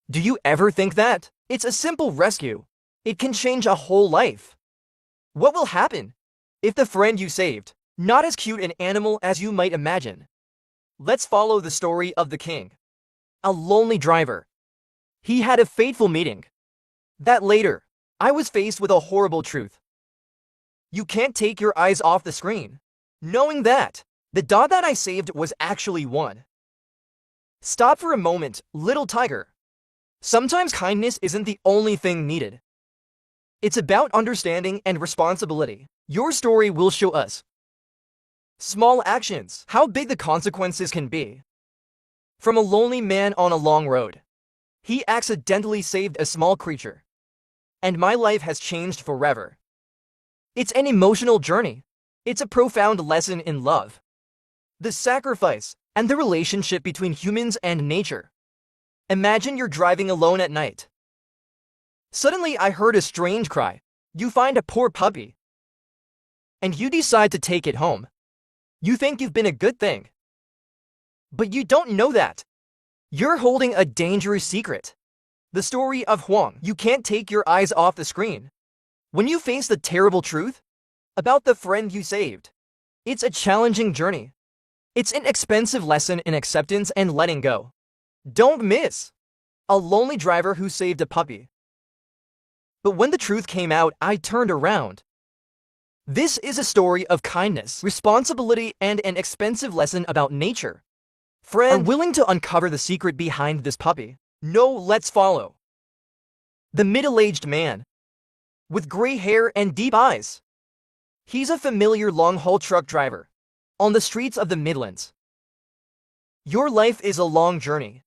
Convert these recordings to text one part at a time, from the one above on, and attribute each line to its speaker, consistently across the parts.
Speaker 1: Do you ever think that? It's a simple rescue. It can change a whole life. What will happen if the friend you saved, not as cute an animal as you might imagine? Let's follow the story of the king. A lonely driver. He had a fateful meeting. That later, I was faced with a horrible truth. You can't take your eyes off the screen. Knowing that, the dog that I saved was actually one. Stop for a moment, little tiger. Sometimes kindness isn't the only thing needed. It's about understanding and responsibility. Your story will show us small actions, how big the consequences can be. From a lonely man on a long road, he accidentally saved a small creature. And my life has changed forever. It's an emotional journey. It's a profound lesson in love, the sacrifice, and the relationship between humans and nature. Imagine you're driving alone at night. Suddenly I heard a strange cry. You find a poor puppy. And you decide to take it home. You think you've been a good thing. But you don't know that. You're holding a dangerous secret. The story of Huang. You can't take your eyes off the screen. When you face the terrible truth about the friend you saved, it's a challenging journey. It's an expensive lesson in acceptance and letting go. Don't miss a lonely driver who saved a puppy. But when the truth came out, I turned around. This is a story of kindness, responsibility, and an expensive lesson about nature. Friend, are willing to uncover the secret behind this puppy? No, let's follow. The middle-aged man, with gray hair and deep eyes. He's a familiar long-haul truck driver on the streets of the Midlands. Your life is a long journey.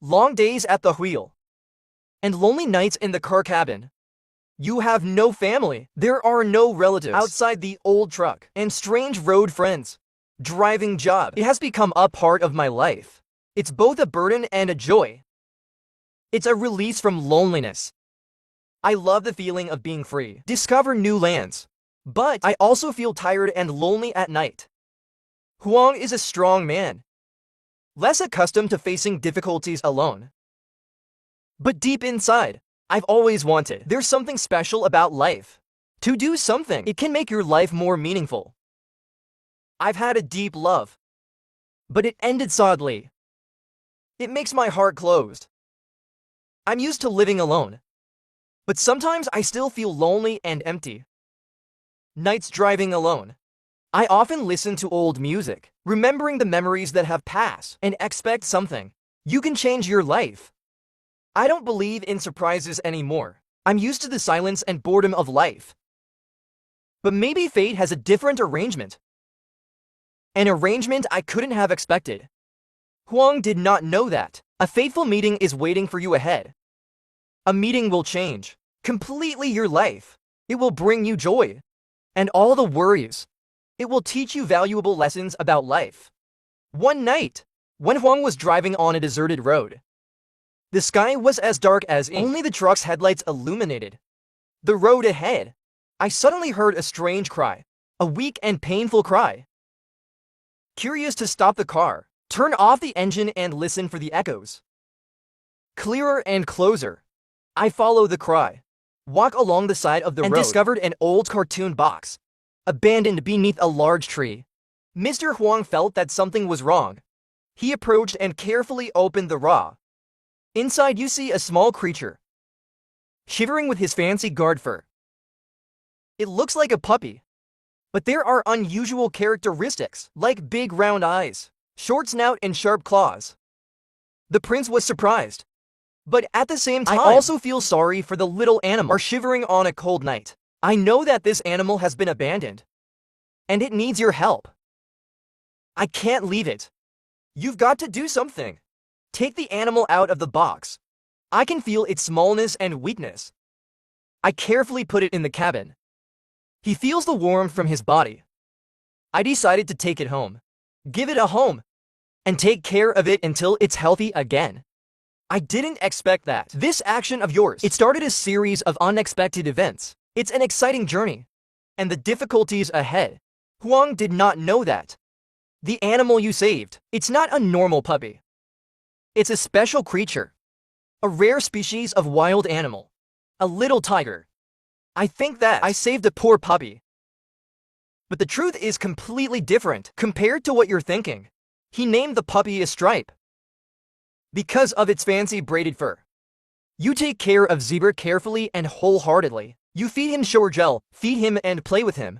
Speaker 1: Long days at the wheel, and lonely nights in the car cabin. You have no family. There are no relatives outside the old truck, and strange road friends. Driving job. It has become a part of my life. It's both a burden and a joy. It's a release from loneliness. I love the feeling of being free, discover new lands. But I also feel tired and lonely at night. Huang is a strong man, less accustomed to facing difficulties alone. But deep inside, I've always wanted. There's something special about life. To do something, it can make your life more meaningful. I've had a deep love, but it ended sadly. It makes my heart closed. I'm used to living alone, but sometimes I still feel lonely and empty. Nights driving alone. I often listen to old music, remembering the memories that have passed, and expect something. You can change your life. I don't believe in surprises anymore. I'm used to the silence and boredom of life. But maybe fate has a different arrangement. An arrangement I couldn't have expected. Huang did not know that. A fateful meeting is waiting for you ahead. A meeting will change completely your life. It will bring you joy and all the worries. It will teach you valuable lessons about life. One night, when Huang was driving on a deserted road, the sky was as dark as ink. Only the truck's headlights illuminated the road ahead. I suddenly heard a strange cry, a weak and painful cry. Curious to stop the car, turn off the engine and listen for the echoes. Clearer and closer. I follow the cry, walk along the side of the road, and discovered an old cartoon box, abandoned beneath a large tree. Mr. Huang felt that something was wrong. He approached and carefully opened the raw. Inside you see a small creature, shivering with his fancy guard fur. It looks like a puppy, but there are unusual characteristics, like big round eyes, short snout, and sharp claws. The prince was surprised, but at the same time, I also feel sorry for the little animal shivering on a cold night. I know that this animal has been abandoned, and it needs your help. I can't leave it. You've got to do something. Take the animal out of the box. I can feel its smallness and weakness. I carefully put it in the cabin. He feels the warmth from his body. I decided to take it home, give it a home, and take care of it until it's healthy again. I didn't expect that. This action of yours, it started a series of unexpected events. It's an exciting journey, and the difficulties ahead. Huang did not know that. The animal you saved, it's not a normal puppy. It's a special creature. A rare species of wild animal. A little tiger. I think that I saved a poor puppy. But the truth is completely different compared to what you're thinking. He named the puppy a Stripe because of its fancy braided fur. You take care of Zebra carefully and wholeheartedly. You feed him shower gel, feed him and play with him.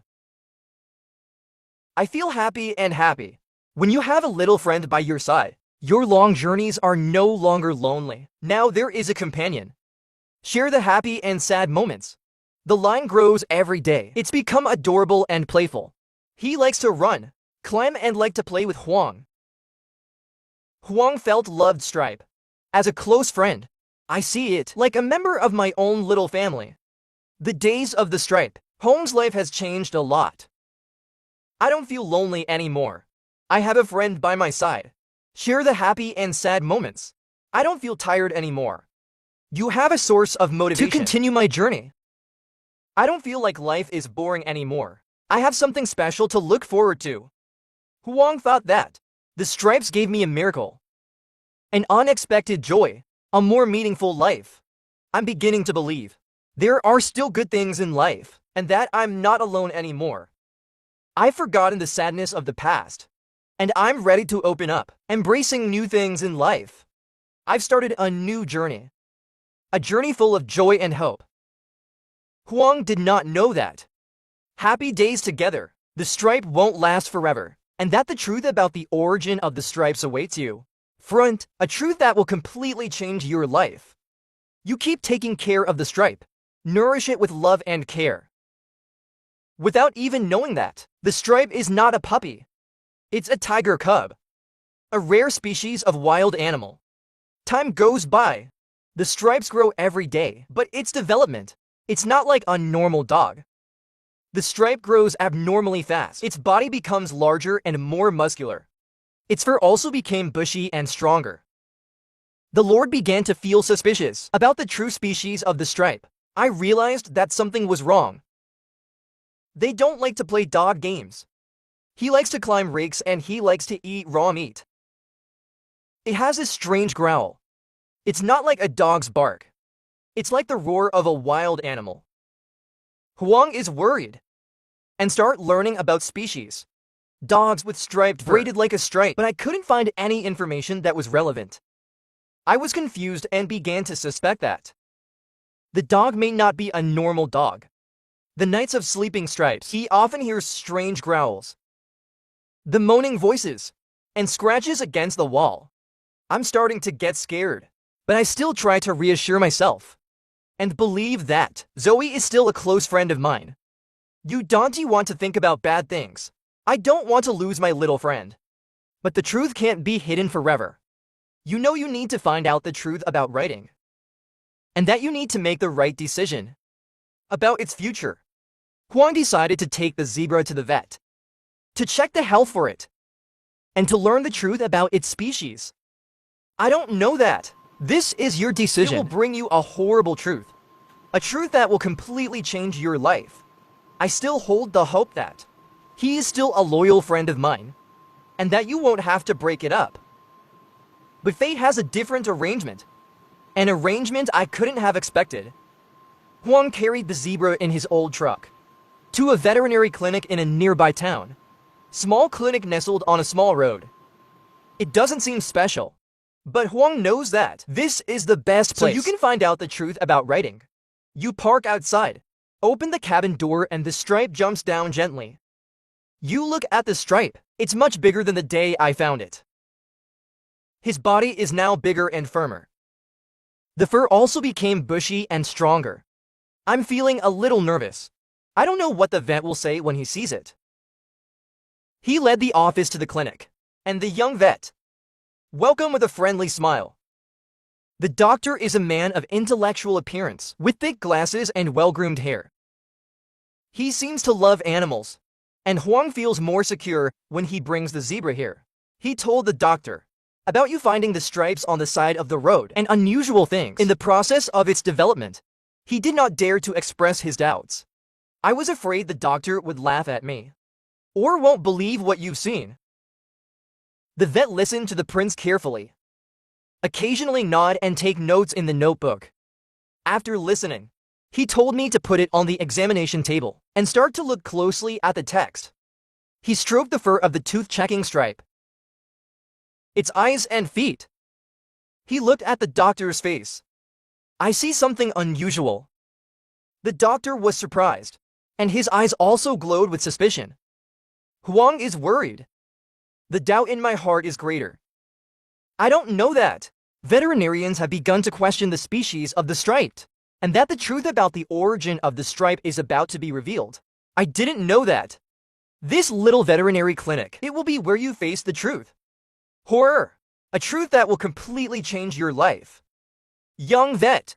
Speaker 1: I feel happy and happy. When you have a little friend by your side, your long journeys are no longer lonely. Now there is a companion. Share the happy and sad moments. The line grows every day. It's become adorable and playful. He likes to run, climb and like to play with Huang. Huang felt loved Stripe. As a close friend, I see it like a member of my own little family. The days of the Stripe. Huang's life has changed a lot. I don't feel lonely anymore. I have a friend by my side. Share the happy and sad moments. I don't feel tired anymore. You have a source of motivation to continue my journey. I don't feel like life is boring anymore. I have something special to look forward to. Huang thought that. The Stripes gave me a miracle. An unexpected joy. A more meaningful life. I'm beginning to believe there are still good things in life, and that I'm not alone anymore. I've forgotten the sadness of the past, and I'm ready to open up, embracing new things in life. I've started a new journey. A journey full of joy and hope. Huang did not know that. Happy days together. The Stripe won't last forever, and that the truth about the origin of the Stripes awaits you. Front, a truth that will completely change your life. You keep taking care of the Stripe. Nourish it with love and care. Without even knowing that, the Stripe is not a puppy. It's a tiger cub. A rare species of wild animal. Time goes by. The Stripes grow every day, but its development, it's not like a normal dog. The Stripe grows abnormally fast. Its body becomes larger and more muscular. Its fur also became bushy and stronger. The Lord began to feel suspicious about the true species of the Stripe. I realized that something was wrong. They don't like to play dog games. He likes to climb rakes and he likes to eat raw meat. It has a strange growl. It's not like a dog's bark. It's like the roar of a wild animal. Huang is worried and start learning about species. Dogs with striped fur, braided like a stripe, but I couldn't find any information that was relevant. I was confused and began to suspect that the dog may not be a normal dog. The nights of sleeping Stripes, he often hears strange growls, the moaning voices, and scratches against the wall. I'm starting to get scared, but I still try to reassure myself and believe that Zoe is still a close friend of mine. You don't want to think about bad things. I don't want to lose my little friend. But the truth can't be hidden forever. You know you need to find out the truth about writing. And that you need to make the right decision about its future. Huang decided to take the zebra to the vet, to check the health for it, and to learn the truth about its species. I don't know that. This is your decision. It will bring you a horrible truth. A truth that will completely change your life. I still hold the hope that he is still a loyal friend of mine, and that you won't have to break it up. But fate has a different arrangement. An arrangement I couldn't have expected. Huang carried the zebra in his old truck to a veterinary clinic in a nearby town. Small clinic nestled on a small road. It doesn't seem special, but Huang knows that this is the best place so you can find out the truth about writing. You park outside, open the cabin door, and the Stripe jumps down gently. You look at the Stripe. It's much bigger than the day I found it. His body is now bigger and firmer. The fur also became bushy and stronger. I'm feeling a little nervous. I don't know what the vet will say when he sees it. He led the office to the clinic, and the young vet welcomed with a friendly smile. The doctor is a man of intellectual appearance, with thick glasses and well-groomed hair. He seems to love animals, and Huang feels more secure when he brings the zebra here. He told the doctor about you finding the stripes on the side of the road and unusual things in the process of its development. He did not dare to express his doubts. I was afraid the doctor would laugh at me, or won't believe what you've seen. The vet listened to the prince carefully. occasionally nod and take notes in the notebook. After listening, he told me to put it on the examination table and start to look closely at the text. He stroked the fur of the tooth-checking stripe, its eyes and feet. He looked at the doctor's face. I see something unusual. The doctor was surprised, and his eyes also glowed with suspicion. Huang is worried. The doubt in my heart is greater. I don't know that. Veterinarians have begun to question the species of the striped, and that the truth about the origin of the stripe is about to be revealed. I didn't know that. This little veterinary clinic, it will be where you face the truth. Horror. A truth that will completely change your life. Young vet.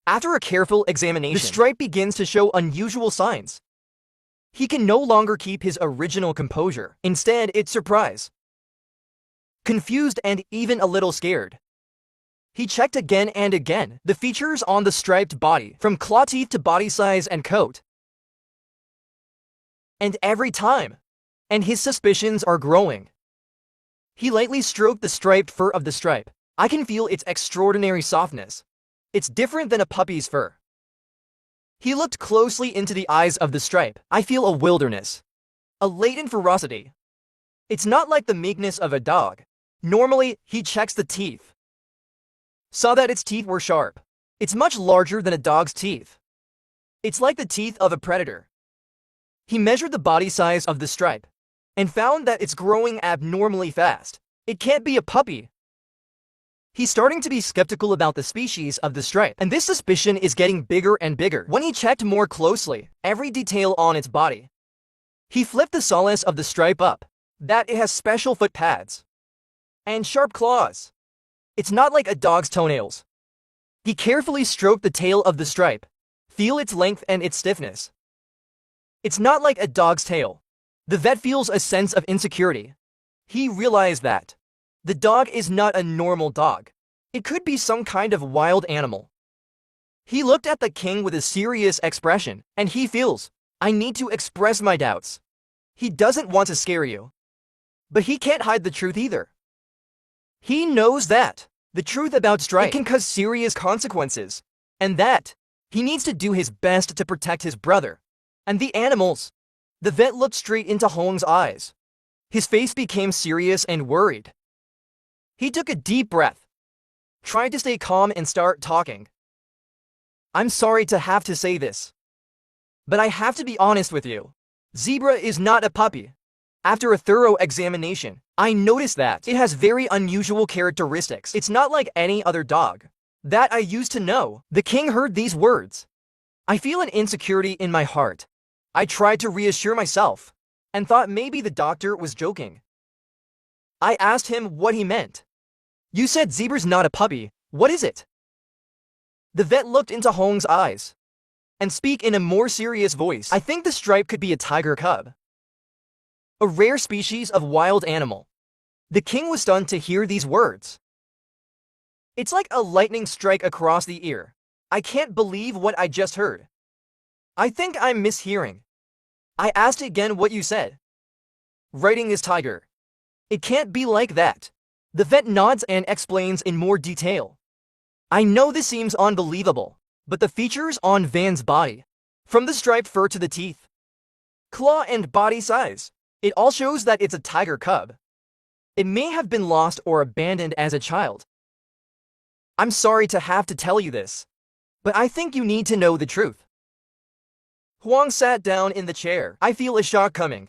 Speaker 1: After a careful examination, the stripe begins to show unusual signs. He can no longer keep his original composure. Instead, it's surprise. Confused and even a little scared. He checked again and again the features on the striped body, from claw teeth to body size and coat. And every time, and his suspicions are growing. He lightly stroked the striped fur of the stripe. I can feel its extraordinary softness. It's different than a puppy's fur. He looked closely into the eyes of the stripe. I feel a wilderness, a latent ferocity. It's not like the meekness of a dog. Normally, he checks the teeth. Saw that its teeth were sharp. It's much larger than a dog's teeth. It's like the teeth of a predator. He measured the body size of the stripe and found that it's growing abnormally fast. It can't be a puppy. He's starting to be skeptical about the species of the stripe, and this suspicion is getting bigger and bigger. When he checked more closely, every detail on its body, he flipped the solace of the stripe up, that it has special foot pads and sharp claws. It's not like a dog's toenails. He carefully stroked the tail of the stripe, feel its length and its stiffness. It's not like a dog's tail. The vet feels a sense of insecurity. He realized that the dog is not a normal dog. It could be some kind of wild animal. He looked at the king with a serious expression, and he feels, I need to express my doubts. He doesn't want to scare you. But he can't hide the truth either. He knows that the truth about Stripe can cause serious consequences, and that he needs to do his best to protect his brother and the animals. The vet looked straight into Huang's eyes. His face became serious and worried. He took a deep breath, tried to stay calm and start talking. I'm sorry to have to say this, but I have to be honest with you. Zebra is not a puppy. After a thorough examination, I noticed that it has very unusual characteristics. It's not like any other dog that I used to know. The king heard these words. I feel an insecurity in my heart. I tried to reassure myself and thought maybe the doctor was joking. I asked him what he meant. You said zebra's not a puppy. What is it? The vet looked into Huang's eyes and speak in a more serious voice. I think the stripe could be a tiger cub, a rare species of wild animal. The king was stunned to hear these words. It's like a lightning strike across the ear. I can't believe what I just heard. I think I'm mishearing. I asked again what you said. Writing is tiger. It can't be like that. The vet nods and explains in more detail. I know this seems unbelievable, but the features on Van's body, from the striped fur to the teeth, claw and body size, it all shows that it's a tiger cub. It may have been lost or abandoned as a child. I'm sorry to have to tell you this, but I think you need to know the truth. Huang sat down in the chair. I feel a shock coming.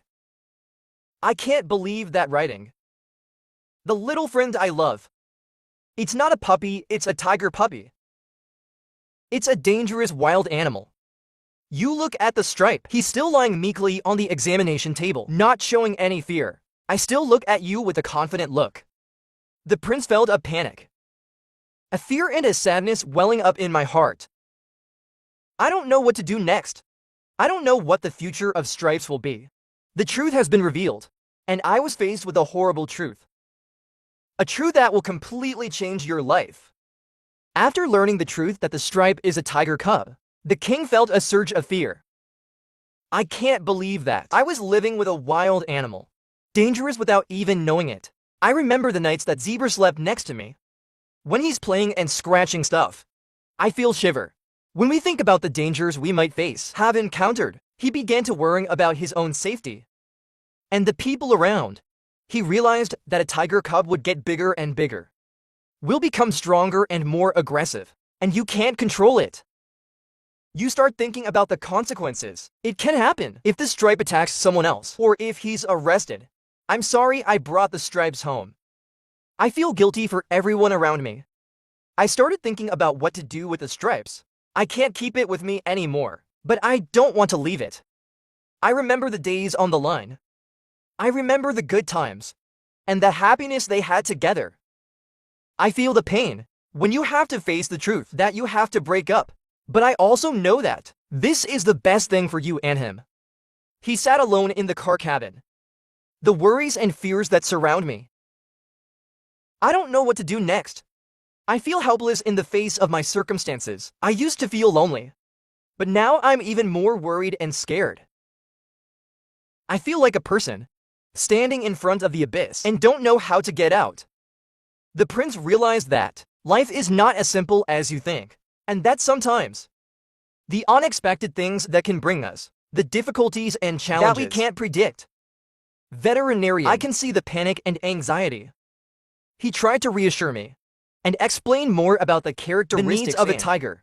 Speaker 1: I can't believe that writing. The little friend I love. It's not a puppy, it's a tiger puppy. It's a dangerous wild animal. You look at the stripe. He's still lying meekly on the examination table, not showing any fear. I still look at you with a confident look. The prince felt a panic, a fear and a sadness welling up in my heart. I don't know what to do next. I don't know what the future of stripes will be. The truth has been revealed, and I was faced with a horrible truth. A truth that will completely change your life. After learning the truth that the stripe is a tiger cub, the king felt a surge of fear. I can't believe that. I was living with a wild animal, dangerous without even knowing it. I remember the nights that Zebra slept next to me. When he's playing and scratching stuff, I feel shiver. When we think about the dangers we might have encountered, he began to worry about his own safety and the people around. He realized that a tiger cub would get bigger and bigger, will become stronger and more aggressive, and you can't control it. You start thinking about the consequences. It can happen if the stripe attacks someone else, or if he's arrested. I'm sorry I brought the stripes home. I feel guilty for everyone around me. I started thinking about what to do with the stripes. I can't keep it with me anymore, but I don't want to leave it. I remember the days on the line. I remember the good times and the happiness they had together. I feel the pain when you have to face the truth that you have to break up, but I also know that this is the best thing for you and him. He sat alone in the car cabin. The worries and fears that surround me. I don't know what to do next. I feel helpless in the face of my circumstances. I used to feel lonely, but now I'm even more worried and scared. I feel like a person standing in front of the abyss and don't know how to get out. The prince realized that life is not as simple as you think, and that sometimes the unexpected things that can bring us, the difficulties and challenges that we can't predict. Veterinarian, I can see the panic and anxiety. He tried to reassure me and explain more about the characteristics, the needs of a tiger.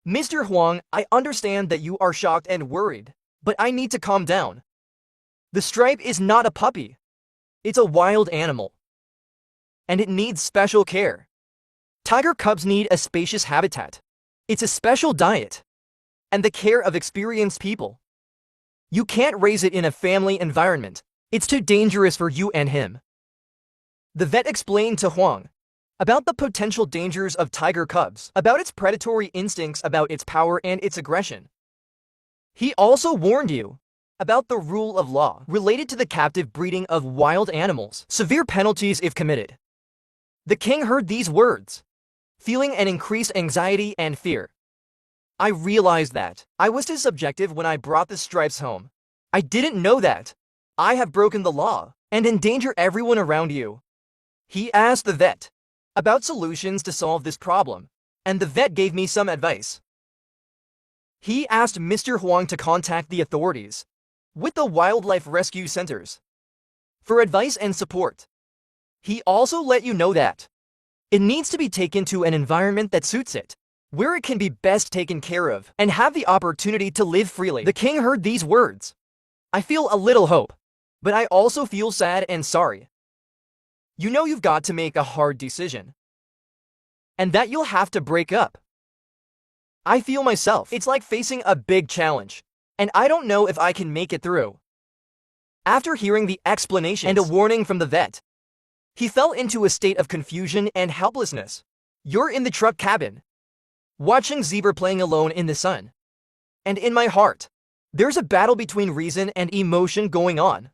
Speaker 1: Mr. Huang, I understand that you are shocked and worried, but I need to calm down. The stripe is not a puppy. It's a wild animal, and it needs special care. Tiger cubs need a spacious habitat. It's a special diet, and the care of experienced people. You can't raise it in a family environment. It's too dangerous for you and him. The vet explained to Huang about the potential dangers of tiger cubs, about its predatory instincts, about its power and its aggression. He also warned you about the rule of law related to the captive breeding of wild animals, severe penalties if committed. The king heard these words, feeling an increased anxiety and fear. I realized that I was too subjective when I brought the stripes home. I didn't know that I have broken the law and endanger everyone around you. He asked the vet about solutions to solve this problem, and the vet gave me some advice. He asked Mr. Huang to contact the authorities with the wildlife rescue centers for advice and support. He also let you know that it needs to be taken to an environment that suits it, where it can be best taken care of and have the opportunity to live freely. The king heard these words. I feel a little hope, but I also feel sad and sorry. You know you've got to make a hard decision, and that you'll have to break up. I feel myself. It's like facing a big challenge, and I don't know if I can make it through. After hearing the explanation and a warning from the vet, he fell into a state of confusion and helplessness. You're in the truck cabin, watching Zebra playing alone in the sun. And in my heart, there's a battle between reason and emotion going on.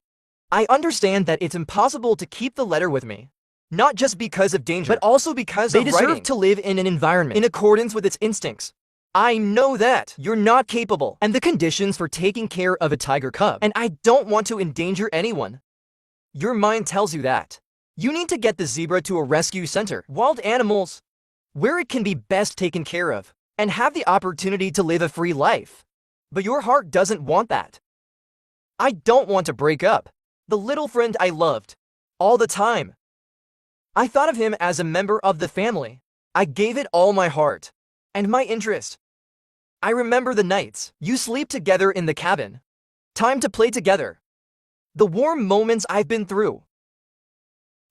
Speaker 1: I understand that it's impossible to keep the letter with me, not just because of danger, but also because they deserve to live in an environment in accordance with its instincts. I know that you're not capable and the conditions for taking care of a tiger cub, and I don't want to endanger anyone. Your mind tells you that you need to get the zebra to a rescue center, wild animals, where it can be best taken care of and have the opportunity to live a free life. But your heart doesn't want that. I don't want to break up the little friend I loved all the time. I thought of him as a member of the family. I gave it all my heart and my interest. I remember the nights you sleep together in the cabin, time to play together, the warm moments I've been through.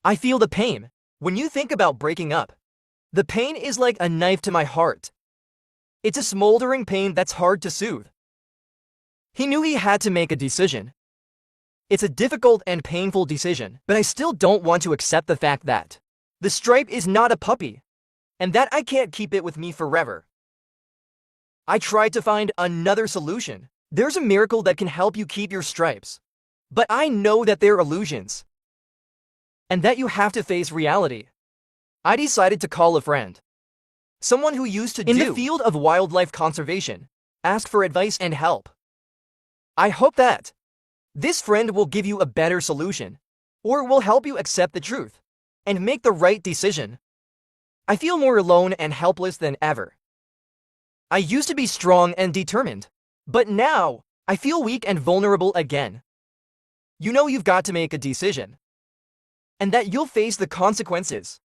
Speaker 1: I feel the pain when you think about breaking up. The pain is like a knife to my heart. It's a smoldering pain that's hard to soothe. He knew he had to make a decision. It's a difficult and painful decision, but I still don't want to accept the fact that the stripe is not a puppy, and that I can't keep it with me forever. I tried to find another solution. There's a miracle that can help you keep your stripes, but I know that they're illusions, and that you have to face reality. I decided to call a friend, someone who used to in the field of wildlife conservation, ask for advice and help. I hope that this friend will give you a better solution, or will help you accept the truth and make the right decision. I feel more alone and helpless than ever. I used to be strong and determined, but now I feel weak and vulnerable again. You know you've got to make a decision, and that you'll face the consequences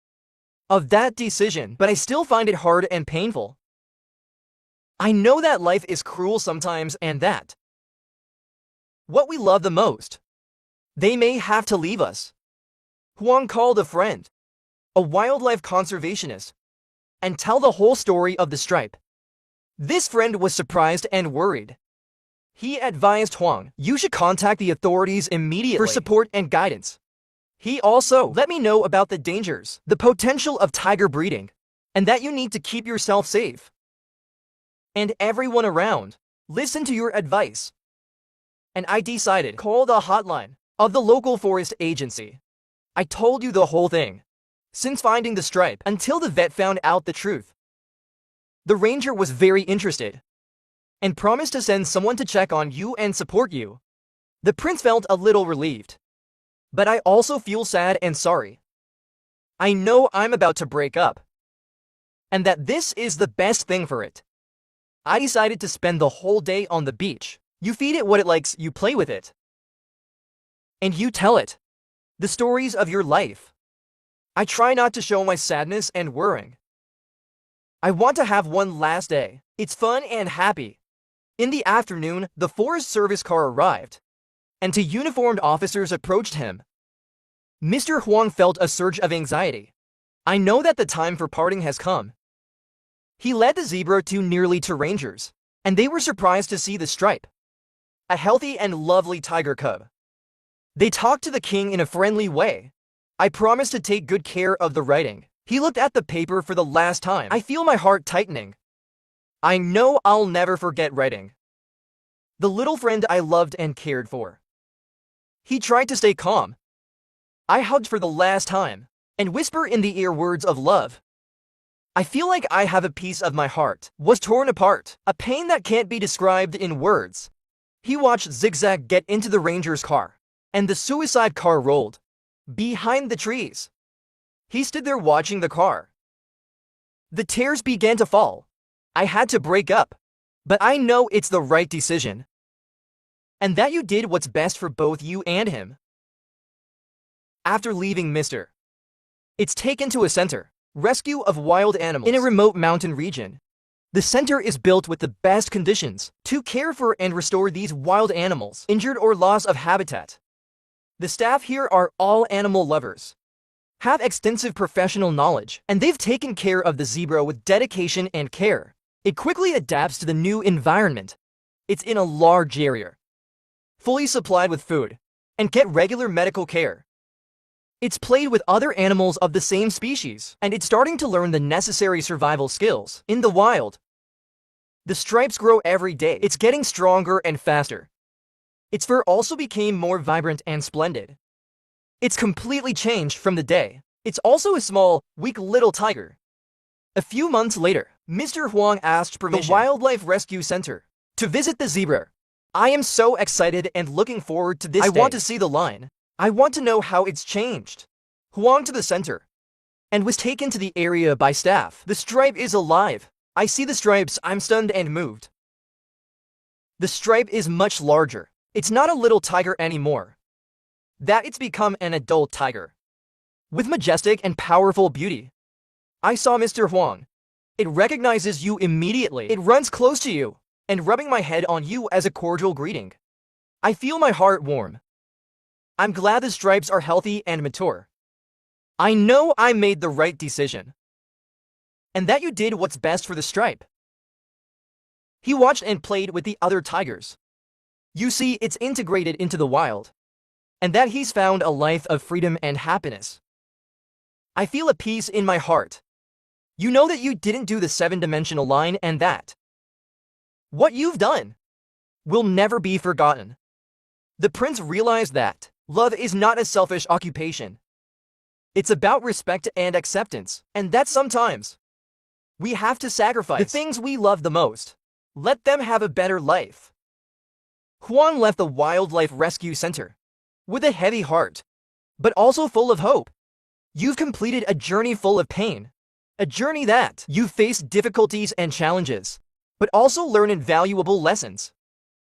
Speaker 1: of that decision, but I still find it hard and painful. I know that life is cruel sometimes and that what we love the most, they may have to leave us. Huang called a friend, a wildlife conservationist, and tell the whole story of the stripe. This friend was surprised and worried. He advised Huang, you should contact the authorities immediately for support and guidance. He also let me know about the dangers, the potential of tiger breeding, and that you need to keep yourself safe. And everyone around, listen to your advice. And I decided, call the hotline of the local forest agency. I told you the whole thing, since finding the stripe, until the vet found out the truth. The ranger was very interested, and promised to send someone to check on you and support you. The prince felt a little relieved, but I also feel sad and sorry. I know I'm about to break up, and that this is the best thing for it. I decided to spend the whole day on the beach. You feed it what it likes, you play with it, and you tell it the stories of your life. I try not to show my sadness and worrying. I want to have one last day. It's fun and happy. In the afternoon, the Forest Service car arrived, and two uniformed officers approached him. Mr. Huang felt a surge of anxiety. I know that the time for parting has come. He led the zebra nearly to rangers, and they were surprised to see the stripe, a healthy and lovely tiger cub. They talked to the king in a friendly way. I promised to take good care of the writing. He looked at the paper for the last time. I feel my heart tightening. I know I'll never forget writing the little friend I loved and cared for. He tried to stay calm. I hugged for the last time and whisper in the ear words of love. I feel like I have a piece of my heart was torn apart, a pain that can't be described in words. He watched Zigzag get into the ranger's car, and the suicide car rolled behind the trees. He stood there watching the car. The tears began to fall. I had to break up, but I know it's the right decision, and that you did what's best for both you and him. After leaving Mr. It's taken to a center, rescue of wild animals in a remote mountain region. The center is built with the best conditions to care for and restore these wild animals injured or loss of habitat. The staff here are all animal lovers, have extensive professional knowledge, and they've taken care of the zebra with dedication and care. It quickly adapts to the new environment. It's in a large area, fully supplied with food, and get regular medical care. It's played with other animals of the same species, and it's starting to learn the necessary survival skills in the wild. The stripes grow every day. It's getting stronger and faster. Its fur also became more vibrant and splendid. It's completely changed from the day. It's also a small, weak little tiger. A few months later, Mr. Huang asked permission the Wildlife Rescue Center to visit the zebra. I am so excited and looking forward to this day. I want to see the line. I want to know how it's changed. Huang to the center and was taken to the area by staff. The stripe is alive. I see the stripes. I'm stunned and moved. The stripe is much larger. It's not a little tiger anymore. That it's become an adult tiger with majestic and powerful beauty. I saw Mr. Huang. It recognizes you immediately. It runs close to you and rubbing my head on you as a cordial greeting. I feel my heart warm. I'm glad the stripes are healthy and mature. I know I made the right decision, and that you did what's best for the stripe. He watched and played with the other tigers. You see, it's integrated into the wild, and that he's found a life of freedom and happiness. I feel a peace in my heart. You know that you didn't do the seven-dimensional line, and that what you've done will never be forgotten. The prince realized that love is not a selfish occupation. It's about respect and acceptance, and that sometimes we have to sacrifice the things we love the most. Let them have a better life. Huang left the Wildlife Rescue Center with a heavy heart, but also full of hope. You've completed a journey full of pain, A journey that you face difficulties and challenges, but also learn invaluable lessons.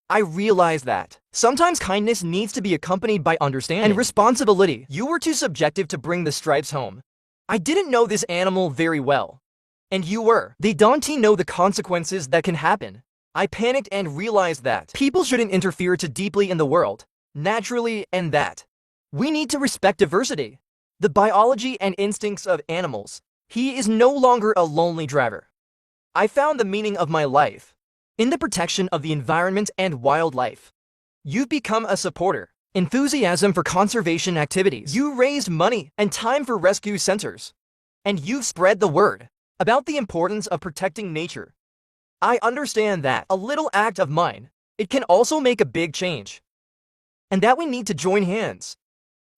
Speaker 1: I realize that sometimes kindness needs to be accompanied by understanding and responsibility. You were too subjective to bring the stripes home. I didn't know this animal very well. And you were. They don't know the consequences that can happen. I panicked and realized that people shouldn't interfere too deeply in the world, naturally, and that we need to respect diversity, the biology and instincts of animals. He is no longer a lonely driver. I found the meaning of my life in the protection of the environment and wildlife. You've become a supporter, enthusiasm for conservation activities. You raised money and time for rescue centers. And you've spread the word about the importance of protecting nature. I understand that a little act of mine, it can also make a big change. And that we need to join hands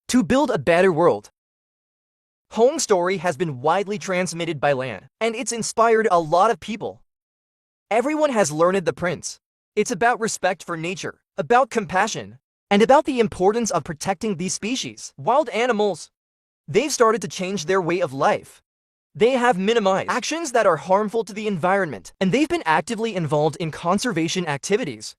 Speaker 1: to build a better world. Hong's story has been widely transmitted by Lan, and it's inspired a lot of people. Everyone has learned the prince. It's about respect for nature, about compassion, and about the importance of protecting these species. Wild animals, they've started to change their way of life. They have minimized actions that are harmful to the environment, and they've been actively involved in conservation activities.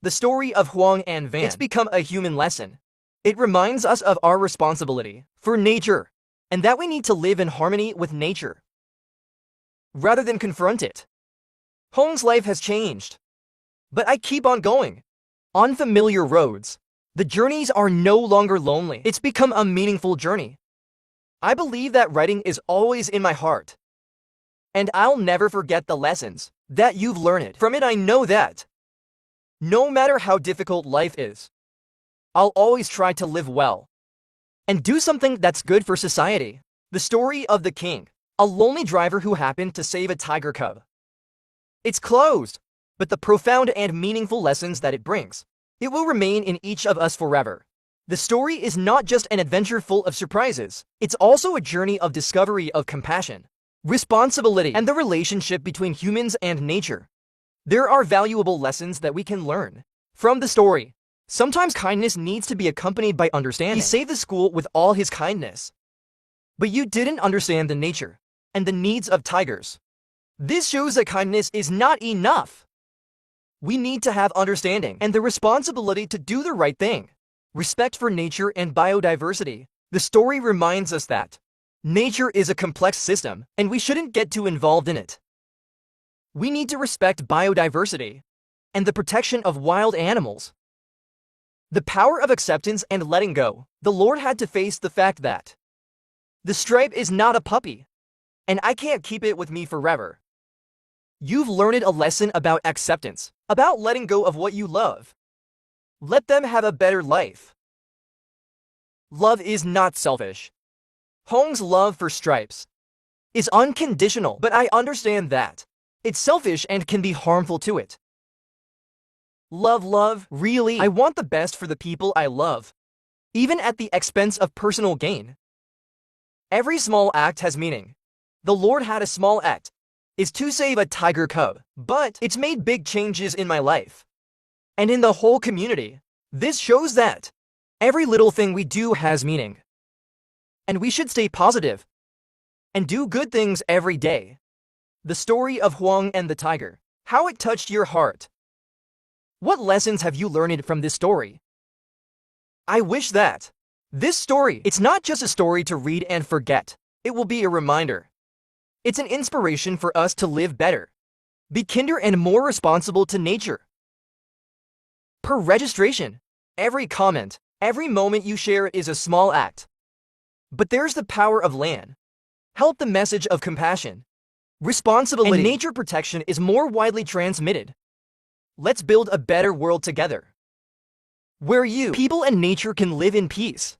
Speaker 1: The story of Huang and Van, it's become a human lesson. It reminds us of our responsibility for nature, and that we need to live in harmony with nature, rather than confront it. Hong's life has changed, but I keep on going. On familiar roads, the journeys are no longer lonely. It's become a meaningful journey. I believe that writing is always in my heart, and I'll never forget the lessons that you've learned. From it, I know that no matter how difficult life is, I'll always try to live well and do something that's good for society. The story of the king, a lonely driver who happened to save a tiger cub. It's closed, but the profound and meaningful lessons that it brings, it will remain in each of us forever. The story is not just an adventure full of surprises, it's also a journey of discovery of compassion, responsibility, and the relationship between humans and nature. There are valuable lessons that we can learn from the story. Sometimes kindness needs to be accompanied by understanding. He saved the school with all his kindness. But you didn't understand the nature and the needs of tigers. This shows that kindness is not enough. We need to have understanding and the responsibility to do the right thing. Respect for nature and biodiversity. The story reminds us that nature is a complex system, and we shouldn't get too involved in it. We need to respect biodiversity and the protection of wild animals. The power of acceptance and letting go. The Lord had to face the fact that the stripe is not a puppy, and I can't keep it with me forever. You've learned a lesson about acceptance, about letting go of what you love. Let them have a better life. Love is not selfish. Hong's love for stripes is unconditional, but I understand that it's selfish and can be harmful to it. Love, really. I want the best for the people I love, even at the expense of personal gain. Every small act has meaning. The Lord had a small act, is to save a tiger cub, but it's made big changes in my life and in the whole community. This shows that every little thing we do has meaning, and we should stay positive and do good things every day. The story of Huang and the tiger, how it touched your heart. What lessons have you learned from this story? I wish that this story, it's not just a story to read and forget. It will be a reminder. It's an inspiration for us to live better, be kinder and more responsible to nature. Per registration, every comment, every moment you share is a small act. But there's the power of Lan. Help the message of compassion, responsibility, and nature protection is more widely transmitted. Let's build a better world together, where you, people and nature can live in peace.